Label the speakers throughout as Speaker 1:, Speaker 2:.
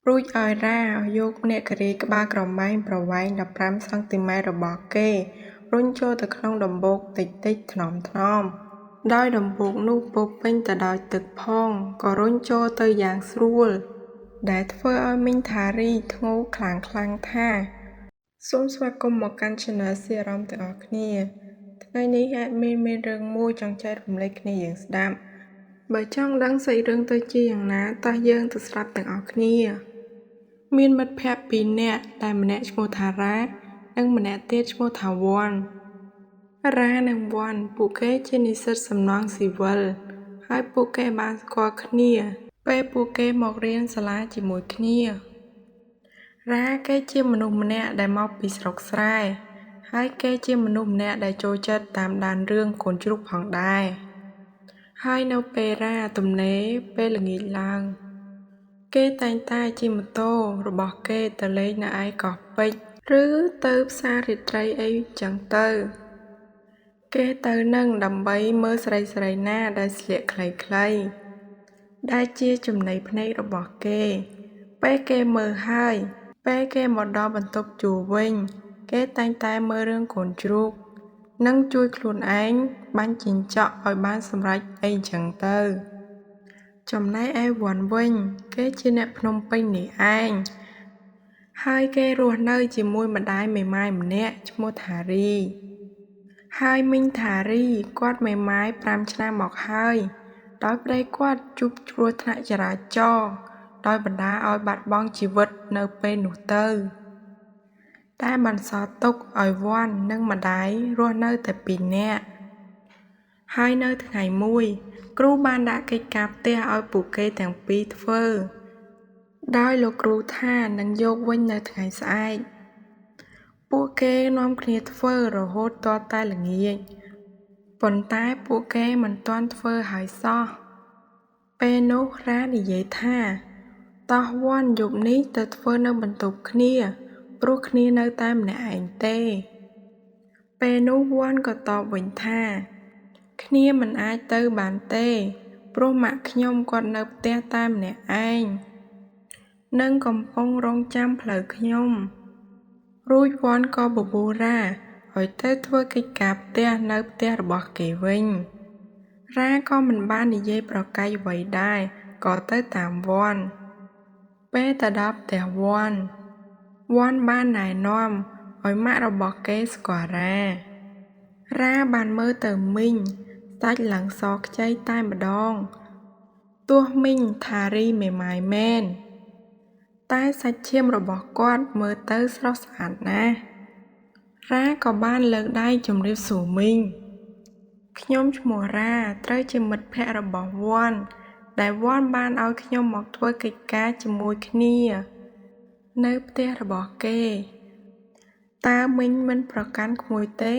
Speaker 1: រួចឲ្យរ៉ាយកអ្នកការីក្បាលក្រម៉ែងប្រវែង15 សង់ទីម៉ែត្ររបស់គេរុញចូលទៅក្នុងដំបូកតិចៗថ្នមៗដោយដំបូកនោះពោរពេញទៅដោយទឹកផងក៏រុញចូលទៅយ៉ាងស្រួលដែលធ្វើឲ្យមីងថារីធ្ងោខ្លាំងៗថាសូមស្វាគមន៍មកកាន់ Channel សៀអារម្មណ៍ទាំងអស់គ្នាថ្ងៃនេះមានរឿងមួយចង់ចែករំលែកគ្នាយើងស្ដាប់បើចង់ដឹងសាច់រឿងទៅជាយ៉ាងណាតោះយើងទៅស្ដាប់ទាំងអស់គ្នាមានមិត្តភក្តិពីរនាក់ដែលម្នាក់ឈ្មោះថារ៉ានិងម្នាក់ទៀតឈ្មោះថាវ៉ាន់រ៉ានិងវ៉ាន់ពួកគេជានិស្សិតសំណងស៊ីវិលហើយពួកគេបានស្គាល់គ្នាពេលពួកគេមករៀនសាលាជាមួយគ្នារ៉ាគេជាមនុស្សម្នាក់ដែលមកពីស្រុកស្រែហើយគេជាមនុស្សម្នាក់ដែលចូលចិត្តតាមដានរឿងកូនជ្រូកផងដែរហើយនៅពេលរ៉ាទំនេរពេលល្ងាចឡើងគេតែងតែជិះម៉ូតូរបស់គេទៅលេងនៅឯកោះពេជ្រឬទៅផ្សាររាត្រីអីចឹងទៅគេទៅនឹងដើម្បីមើលស្រីណាដែលស្លៀកខ្លីៗដែលជាចំណីភ្នែករបស់គេពេលគេមើលហើយពេលគេមកដល់បន្ទប់ជួលវិញគេតែងតែមើលរឿងកូនជ្រូកនិងជួយខ្លួនឯងបាញ់ជីងចក់ឲ្យបានសម្រេចអីចឹងទៅចំណែកឯវ៉ាន់វិញគេជាអ្នកភ្នំពេញនេះឯងហើយគេរស់នៅជាមួយម្ដាយមេម៉ាយម្នាក់ឈ្មោះថារីហើយមីងថារីគាត់មេម៉ាយ5 ឆ្នាំមកហើយដោយប្តីគាត់ជួបគ្រោះថ្នាក់ចរាចរណ៍ដោយបណ្ដាលឲ្យបាត់បង់ជីវិតនៅពេលនោះទៅតែបន្សល់ទុកឲ្យវ៉ាន់និងម្ដាយរស់នៅតែ2នាក់ហើយនៅថ្ងៃមួយគ្រូបានដាក់កិច្ចការផ្ទះឲ្យពួកគេទាំងពីរធ្វើដោយលោកគ្រូថានឹងយកវិញនៅថ្ងៃស្អែកពួកគេនាំគ្នាធ្វើរហូតទាល់តែល្ងាចប៉ុន្តែពួកគេមិនទាន់ធ្វើហើយសោះពេលនោះរ៉ានិយាយថាតោះវ៉ាន់យប់នេះទៅធ្វើនៅបន្ទប់គ្នាព្រោះគ្នានៅតែម្នាក់ឯងទេពេលនោះវ៉ាន់ក៏តបវិញថាគ្នាមិនអាចទៅបានទេព្រោះម៉ាក់ខ្ញុំគាត់នៅផ្ទះតែម្នាក់ឯងនិងកំពុងរង់ចាំផ្លូវខ្ញុំរួចវ៉ាន់ក៏បបួលរ៉ាឲ្យទៅធ្វើកិច្ចការផ្ទះនៅផ្ទះរបស់គេវិញរ៉ាក៏មិនបាននិយាយប្រកែកអ្វីដែរក៏ទៅតាមវ៉ាន់ពេលទៅដល់ផ្ទះវ៉ាន់បានណែនាំឲ្យម៉ាក់របស់គេស្គាល់រ៉ាបានមើលទៅមីងសាច់ឡើងសខ្ចីតែម្ដងទោះមីងថារីមេម៉ាយមែនតែសាច់ឈាមរបស់គាត់មើលទៅស្រស់ស្អាតណាស់រ៉ាក៏បានលើកដៃជម្រាបសួរមីងខ្ញុំឈ្មោះរ៉ាត្រូវជាមិត្តភក្តិរបស់វ៉ាន់ដែលវ៉ាន់បានឲ្យខ្ញុំមកធ្វើកិច្ចការជាមួយគ្នានៅផ្ទះរបស់គេតើមីងមិនប្រកាន់ក្មួយទេ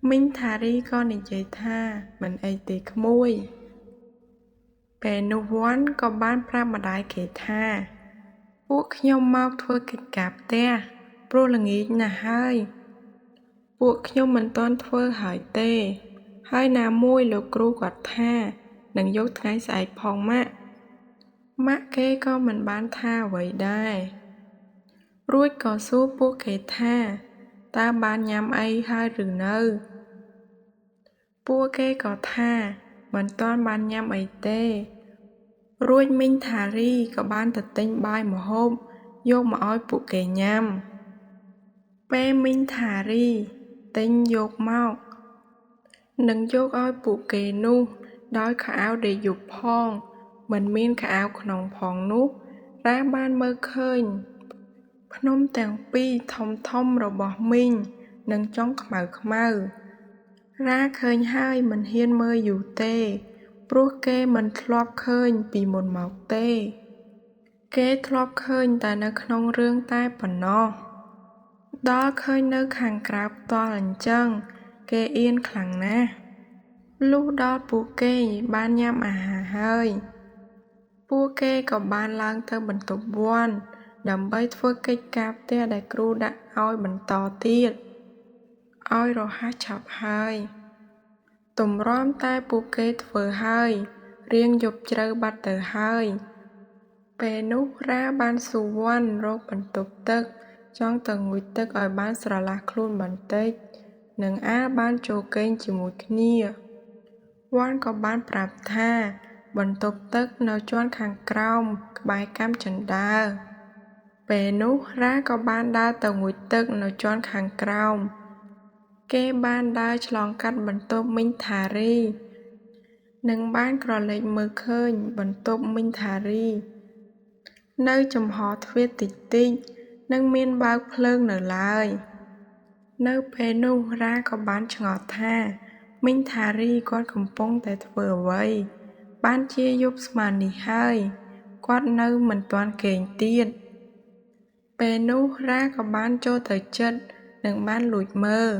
Speaker 1: មីងថារីក៏និយាយថាមិនអីទេក្មួយពេលនោះវ៉ាន់ក៏បានប្រាប់ម្ដាយគេថាពួកខ្ញុំមកធ្វើកិច្ចការផ្ទះព្រោះល្ងាចណាស់ហើយពួកខ្ញុំមិនទាន់ធ្វើហើយទេហើយណាមួយលោកគ្រូគាត់ថានឹងយកថ្ងៃស្អែកផងម៉ាក់គេក៏មិនបានថាអ្វីដែររួចក៏សួរពួកគេថាតើបានញ៉ាំអីហើយឬនៅពួកគេក៏ថាមិនទាន់បានញ៉ាំអីទេរួចមីងថារីក៏បានទៅទិញបាយម្ហូបយកមកឲ្យពួកគេញ៉ាំពេលមីងថារីទិញយកមកនឹងយកឲ្យពួកគេនោះដោយខោអាវដេកយប់ផងមិនមានខោអាវក្នុងផងនោះរ៉ាបានមើលឃើញភ្នំទាំងពីរធំរបស់មីងនឹងចុងខ្មៅរ៉ាឃើញហើយមិនហ៊ានមើលយូរទេព្រោះគេមិនធ្លាប់ឃើញពីមុនមកទេគេធ្លាប់ឃើញតែនៅក្នុងរឿងតែប៉ុណ្ណោះដល់ឃើញនៅខាងក្រៅផ្ទាល់អញ្ចឹងគេអៀនខ្លាំងណាស់លុះដល់ពួកគេបានញ៉ាំអាហារហើយពួកគេក៏បានឡើងទៅបន្ទប់វ៉ាន់ដើម្បីធ្វើកិច្ចការផ្ទះដែលគ្រូដាក់ឲ្យបន្តទៀតឲ្យរហ័សឆាប់ហើយទម្រាំតែពួកគេធ្វើហើយរៀងយប់ជ្រៅបាត់ទៅហើយ ពេលនោះរ៉ាបានសួរវ៉ាន់រកបន្ទប់ទឹកចង់ទៅងូតទឹកឲ្យបានស្រឡះខ្លួនបន្តិចនិងអាបានចូលគេងជាមួយគ្នាវ៉ាន់ក៏បានប្រាប់ថាបន្ទប់ទឹកនៅជាន់ខាងក្រោមក្បែរកាំចិន្តាពេលនោះរ៉ាក៏បានដើរទៅងូតទឹកនៅជាន់ខាងក្រោមគេបានដើរឆ្លងកាត់បន្ទប់មីងថារីនិងបានក្រឡេកមើលឃើញបន្ទប់មីងថារីនៅចំហទ្វារតិចៗនិងមានបើកភ្លើងនៅឡើយនៅពេលនោះរ៉ាក៏បានឆ្ងល់ថាមីងថារីគាត់កំពុងតែធ្វើអ្វីបានជាយប់ស្មាននេះហើយគាត់នៅមិនទាន់គេងទៀតពេលនោះរ៉ាក៏បានចូលទៅជិតនិងបានលួចមើល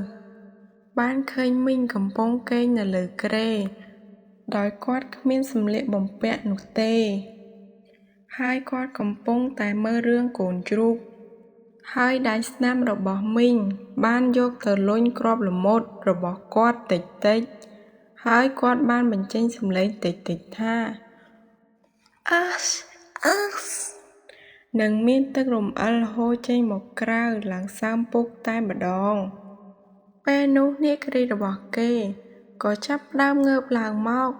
Speaker 1: បានឃើញមីងកំពុងគេងនៅលើគ្រែដោយគាត់គ្មានសម្លៀកបំពាក់នោះទេហើយគាត់កំពុងតែមើលរឿងកូនជ្រូកហើយដៃស្នាមរបស់មីងបានយកទៅលុញគ្រាប់ល្មុតរបស់គាត់តិចៗហើយគាត់បានបញ្ចេញសំឡេងតិចៗថាអឺសអឺសនិងមានទឹករំអិលហូរចេញមកក្រៅឡើងសើមពុកតែម្ដងពេលនោះនាគរីរបស់គេក៏ចាប់ផ្ដើមងើបឡើងមក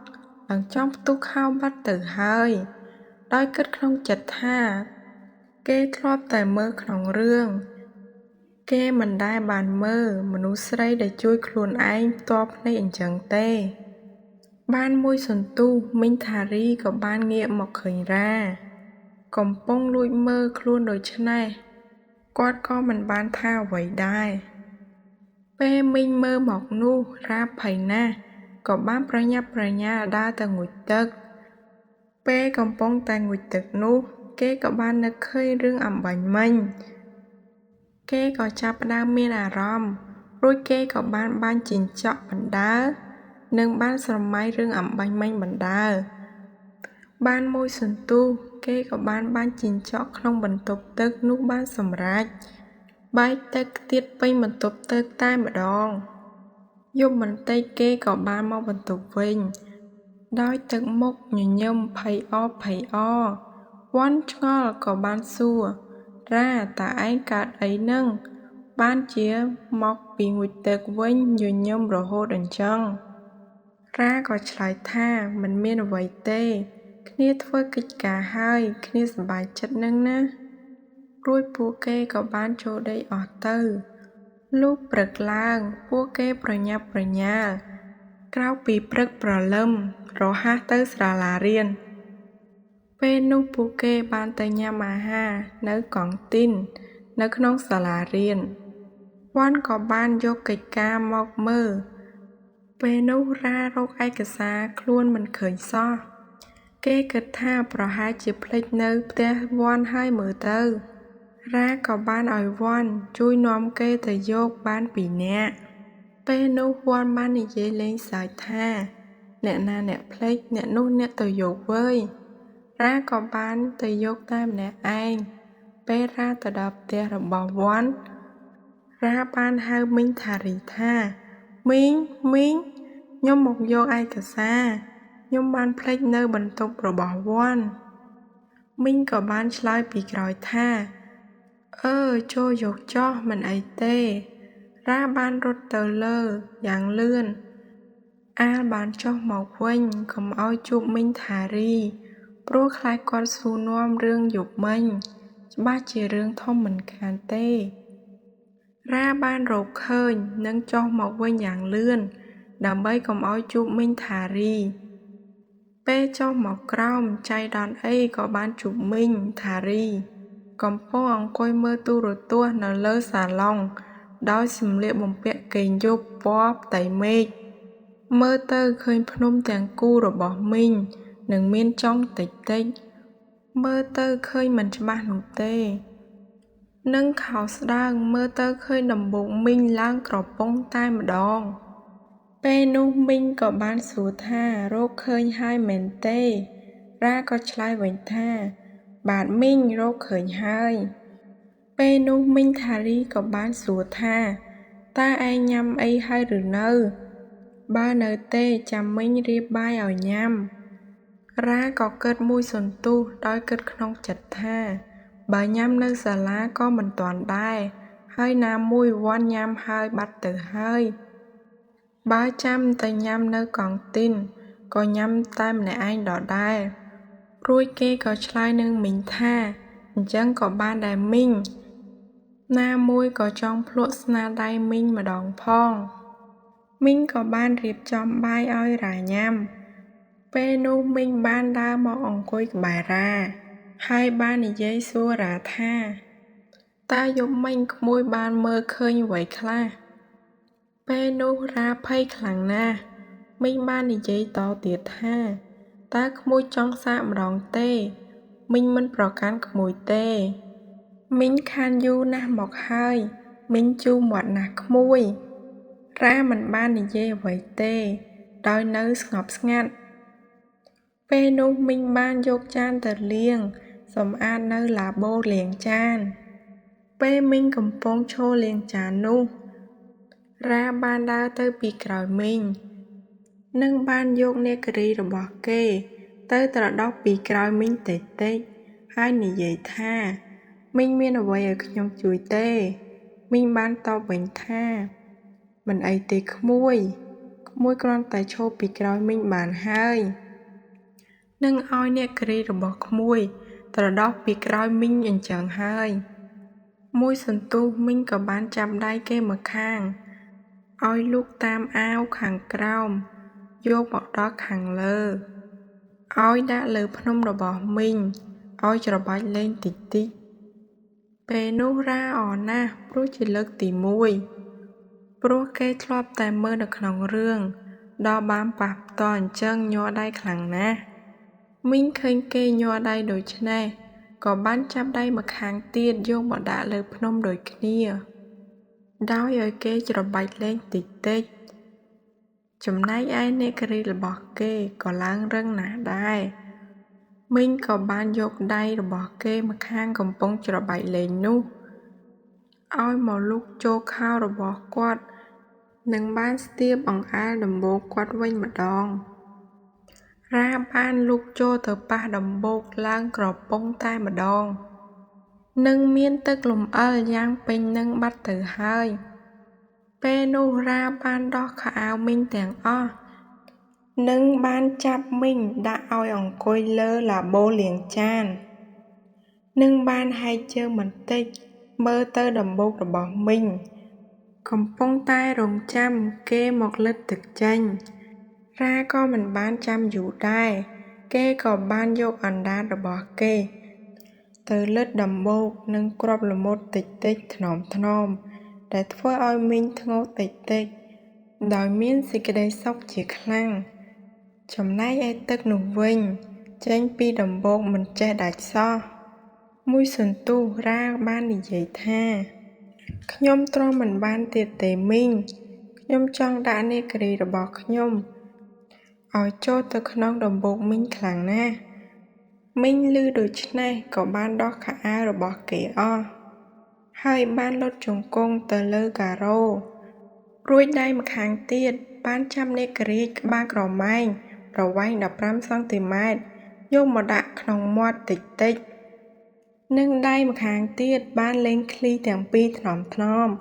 Speaker 1: ឡើងចង់ផ្ទុះខោបាត់ទៅហើយដោយគិតក្នុងចិត្តថាគេធ្លាប់តែមើលក្នុងរឿងគេមិនដែលបានមើលមនុស្សស្រីដែលជួយខ្លួនឯងផ្ទាល់ភ្នែកអញ្ចឹងទេបានមួយសន្ទុះមីងថារីក៏បានងាកមកឃើញរ៉ាកំពុងលួចមើលខ្លួនដូច្នេះគាត់ក៏មិនបានថាអ្វីដែរពេលមីងមើលមកនោះរ៉ាភ័យណាស់ក៏បានប្រញាប់ប្រញាល់ដើរទៅងូតទឹកពេលកំពុងតែងូតទឹកនោះគេក៏បាននឹកឃើញរឿងអំបញ្ញមិញគេក៏ចាប់ផ្ដើមមានអារម្មណ៍រួចគេក៏បានបាញ់ជីងចក់បណ្ដើរនិងបានស្រមៃរឿងអំបញ្ញមិញបណ្ដើរបានមួយសន្ទុះគេក៏បានបាញ់ជីងចក់ក្នុងបន្ទប់ទឹកនោះបានសម្រេចបែកទឹកទៀតពេញបន្ទប់ទឹកតែម្ដងយប់បន្តិចគេក៏បានមកបន្ទប់វិញដោយទឹកមុខញញឹមភ័យអវ៉ាន់ឆ្ងល់ក៏បានសួររ៉ាតើឯងកើតអីនឹងបានជាមកពីងូតទឹកវិញញញឹមរហូតអញ្ចឹងរ៉ាក៏ឆ្លើយថាមិនមានអ្វីទេគ្នាធ្វើកិច្ចការហើយគ្នាសប្បាយចិត្តនឹងណារួចពួកគេក៏បានចូលដេកអស់ទៅលុះព្រឹកឡើងពួកគេប្រញាប់ប្រញាល់ក្រោកពីព្រឹកព្រលឹមរហ័សទៅសាលារៀនពេលនោះពួកគេបានទៅញ៉ាំអាហារនៅកង់ទីននៅក្នុងសាលារៀនវ៉ាន់ក៏បានយកកិច្ចការមកមើលពេលនោះរ៉ារកឯកសារខ្លួនមិនឃើញសោះគេគិតថាប្រហែលជាភ្លេចនៅផ្ទះវ៉ាន់ហើយមើលទៅរ៉ាក៏បានឲ្យវ៉ាន់ជួយនាំគេទៅយកបាន2នាក់ពេលនោះវ៉ាន់បាននិយាយលេងសើចថាអ្នកណាអ្នកភ្លេចអ្នកនោះអ្នកទៅយកវើយរ៉ាក៏បានទៅយកតែម្នាក់ឯងពេលរ៉ាទៅដល់ផ្ទះរបស់វ៉ាន់រ៉ាបានហៅមីងថារីថាមីងខ្ញុំមកយកឯកសារខ្ញុំបានភ្លេចនៅបន្ទប់របស់វ៉ាន់មីងក៏បានឆ្លើយពីក្រោយថាចូលយកចោះមិនអីទេរ៉ាបានរត់ទៅលើយ៉ាងលឿនអាលបានចុះមកវិញកុំឲ្យជួបមីងថារីព្រោះខ្លាចគាត់សួរនាំរឿងយប់មិញច្បាស់ជារឿងធំមិនខានទេរ៉ាបានរកឃើញនិងចុះមកវិញយ៉ាងលឿនដើម្បីកុំឲ្យជួបមីងថារីពេលចុះមកក្រោមចៃដន្យអីក៏បានជួបមីងថារីកំពុងអង្គុយមើលទូរទស្សន៍នៅលើសាឡុងដោយសម្លៀកបំពាក់គេងយប់ពណ៌ផ្ទៃមេឃមើលទៅឃើញភ្នំទាំងគូរបស់មីងនិងមានចុងតិចមើលទៅឃើញមិនច្បាស់នោះទេនិងខោស្ដើងមើលទៅឃើញដំបូកមីងឡើងក្រពង់តែម្ដងពេលនោះមីងក៏បានសួរថារកឃើញហើយមែនទេរ៉ាក៏ឆ្លើយវិញថាបាទមីងរកឃើញហើយពេលនោះមីងថារីក៏បានសួរថាតើឯងញ៉ាំអីហើយឬនៅបើនៅទេចាំមីងរៀបបាយឲ្យញ៉ាំ រាក៏គិតមួយសន្ទុះដោយគិតក្នុងចិត្តថាបើញ៉ាំនៅសាលាក៏មិនទាន់ដែរហើយណាមួយវ័នញ៉ាំហើយបាត់ទៅហើយបើចាំតែញ៉ាំនៅកង់ទីនក៏ញ៉ាំតែម្នាក់ឯងដដែលរួចគេក៏ឆ្លើយនឹងមីងថាអញ្ចឹងក៏បានដែរមីងណាមួយក៏ចង់ភ្លក់ស្នាដៃមីងម្ដងផងមីងក៏បានរៀបចំបាយឲ្យរ៉ាញ៉ាំពេលនោះមីងបានដើរមកអង្គុយក្បែររ៉ាហើយបាននិយាយសួររ៉ាថាតើយប់មិញក្មួយបានមើលឃើញអ្វីខ្លះពេលនោះរ៉ាភ័យខ្លាំងណាស់មីងបាននិយាយតទៀតថាតើក្មួយចង់សាកម្ដងទេមីងមិនប្រកាន់ក្មួយទេមីងខានយូរណាស់មកហើយមីងជូរមាត់ណាស់ក្មួយរ៉ាមិនបាននិយាយអ្វីទេដោយនៅស្ងប់ស្ងាត់ពេលនោះមីងបានយកចានទៅលាងសម្អាតនៅឡាបូលាងចានពេលមីងកំពុងឈរលាងចាននោះរ៉ាបានដើរទៅពីក្រោយមីងនិងបានយកនាគរីរបស់គេទៅត្រដុសពីក្រោយមីងតិចៗហើយនិយាយថាមីងមានអ្វីឲ្យខ្ញុំជួយទេមីងបានតបវិញថាមិនអីទេក្មួយគ្រាន់តែឈរពីក្រោយមីងបានហើយនឹងឲ្យនាគរីរបស់ក្មួយត្រដុសពីក្រោយមីងអញ្ចឹងហើយមួយសន្ទុះមីងក៏បានចាប់ដៃគេមកខាងឲ្យលូកតាមអាវខាងក្រោមយកមកដល់ខាងលើឲ្យដាក់លើភ្នំរបស់មីងឲ្យច្របាច់លេងតិចតិចពេលនោះរ៉ាអរណាស់ព្រោះជាលើកទី1ព្រោះគេធ្លាប់តែមើលនៅក្នុងរឿងដល់បានប៉ះផ្ទាល់អញ្ចឹងញ័រដៃខ្លាំងណាស់មីងឃើញគេញ័រដៃដូច្នេះក៏បានចាប់ដៃមកខាងទៀតយកមកដាក់លើភ្នំដូចគ្នាដោយឲ្យគេច្របាច់លេងតិចតិចចំណែកឯនាគរីរបស់គេក៏ឡើងរឹងណាស់ដែរមីងក៏បានយកដៃរបស់គេមកខាងកំពុងច្របាច់លេងនោះឲ្យមកលូកចូលខោរបស់គាត់និងបានស្ទាបអង្អែលដំបូកគាត់វិញម្ដងរ៉ាបានលូកចូលទៅប៉ះដំបូកឡើងក្រពង់តែម្ដងនិងមានទឹកលំអិលយ៉ាងពេញនឹងបាត់ទៅហើយពេលនោះរ៉ាបានដោះខោអាវមីងទាំងអស់និងបានចាប់មីងដាក់ឲ្យអង្គុយលើឡាបូលាងចាននិងបានហែកជើងបន្តិចមើលទៅដំបូករបស់មីងកំពុងតែរង់ចាំគេមកលិតទឹកចេញរ៉ាក៏មិនបានចាំយូរដែរគេក៏បានយកអណ្ដាតរបស់គេទៅលិតដំបូកនិងគ្រាប់ល្មុតតិចៗថ្នមៗដែលធ្វើឲ្យមីងធ្ងោតិចៗដោយមានសេចក្តីសុខជាខ្លាំងចំណែកឯទឹកនោះវិញចេញពីដំបូកមិនចេះដាច់សោះមួយសន្ទុះរ៉ាបាននិយាយថាខ្ញុំទ្រាំមិនបានទៀតទេមីងខ្ញុំចង់ដាក់នាគរីរបស់ខ្ញុំឲ្យចូលទៅក្នុងដំបូកមីងខ្លាំងណាស់មីងឮដូច្នេះក៏បានដោះខោអាវរបស់គេអស់ហើយបានលុតជង្គង់ទៅលើការ៉ូរួចដៃម្ខាងទៀតបានចាប់នាគរីក្បាលក្រម៉ែងប្រវែង15សង់ទីម៉ែត្រយកមកដាក់ក្នុងមាត់តិចតិចនិងដៃម្ខាងទៀតបានលេងឃ្លីទាំងពីរថ្នមៗ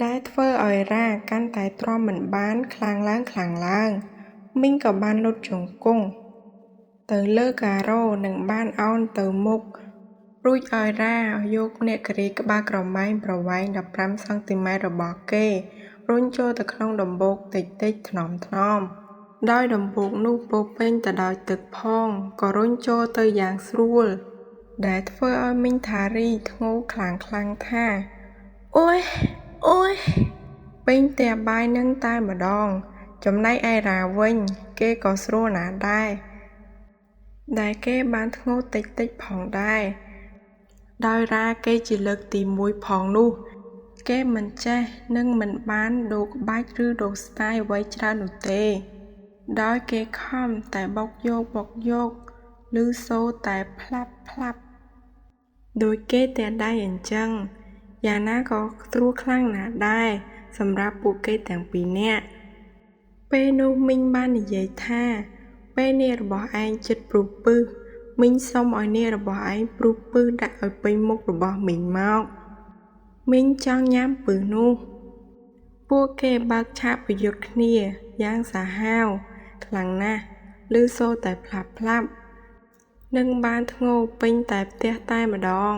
Speaker 1: ដែលធ្វើឲ្យរ៉ាកាន់តែទ្រាំមិនបានខ្លាំងឡើងមីងក៏បានលុតជង្គង់ទៅលើការ៉ូនិងបានឱនទៅមុខរួចឲ្យរ៉ាយកនាគរីក្បាលក្រម៉ែងប្រវែង15សង់ទីម៉ែត្ររបស់គេរុញចូលទៅក្នុងដំបូកតិចថ្នមដោយដំបូកនោះពោរពេញទៅដោយទឹកផងក៏រុញចូលទៅយ៉ាងស្រួលដែលធ្វើឲ្យមីងថារីធ្ងោខ្លាំងថាអូយពេញផ្ទះបាយនឹងតែម្ដងចំណែកឯរ៉ាវិញគេក៏ស្រួលណាស់ដែលគេបានធ្ងោតិចផងដែរដោយរ៉ាគេជាលើកទី1ផងនោះគេមិនចេះនិងមិនបានដូរក្បាច់ឬដូរស្ទាយអ្វីច្រើននោះទេដោយគេខំតែបុកយកឬសូរតែផ្លាប់ដោយគេតែដៃអញ្ចឹងយ៉ាងណាក៏ស្រួលខ្លាំងណាស់ដែរសម្រាប់ពួកគេទាំងពីរនាក់ពេលនោះមីងបាននិយាយថា ពេលអ្នករបស់ឯងចិត្តព្រុសពឹសមីងសុំឲ្យអ្នករបស់ឯងព្រុសពឹសដាក់ឲ្យពេញមុខរបស់មីងមកមីងចង់ញ៉ាំពឹសនោះពួកគេបើកឆាកប្រយុទ្ធគ្នាយ៉ាងសាហាវខ្លាំងណាស់ឮសូរតែផ្លាប់នឹងបានធ្ងោពេញតែផ្ទះតែម្ដង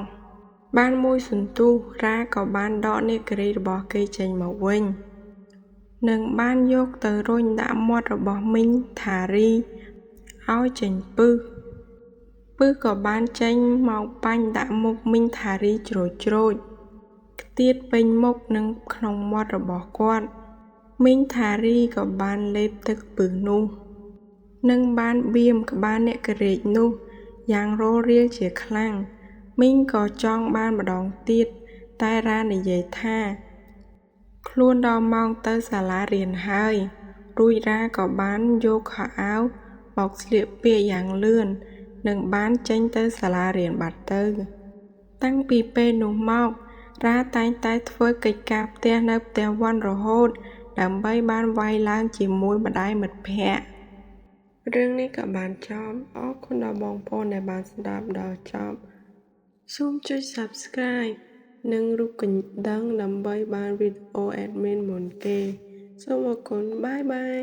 Speaker 1: បានមួយសន្ទុះរ៉ាក៏បានដកនាគរីរបស់គេចេញមកវិញនឹងបានយកទៅរុញដាក់មាត់របស់មីងថារីឲ្យចេញពឹសក៏បានចេញមកបាញ់ដាក់មុខមីងថារីជ្រួចខ្ទាតពេញមុខនិងក្នុងមាត់របស់គាត់មីងថារីក៏បានលេបទឹកពឹសនោះនិងបានបៀមក្បាលអ្នកករេកនោះយ៉ាងរលរាលជាខ្លាំងមីងក៏ចង់បានម្ដងទៀតតែរ៉ានិយាយថាខ្លួនដល់ម៉ោងទៅសាលារៀនហើយរួចរ៉ាក៏បានយកខោអាវមកស្លៀកពាក់យ៉ាងលឿននិងបានចេញទៅសាលារៀនបាត់ទៅតាំងពីពេលនោះមករ៉ាតែងតែធ្វើកិច្ចការផ្ទះនៅផ្ទះវ័នរហូតដើម្បីបានវាយឡើងជាមួយម្ដាយមិត្តភក្តិរឿងនេះក៏បានចប់អរគុណដល់បងប្អូនដែលបានស្ដាប់ដល់ចប់សូមចុច Subscribe និងរូបកណ្ដឹងដើម្បីបានវីដេអូ admin មុនគេសូមអរគុណបាយបាយ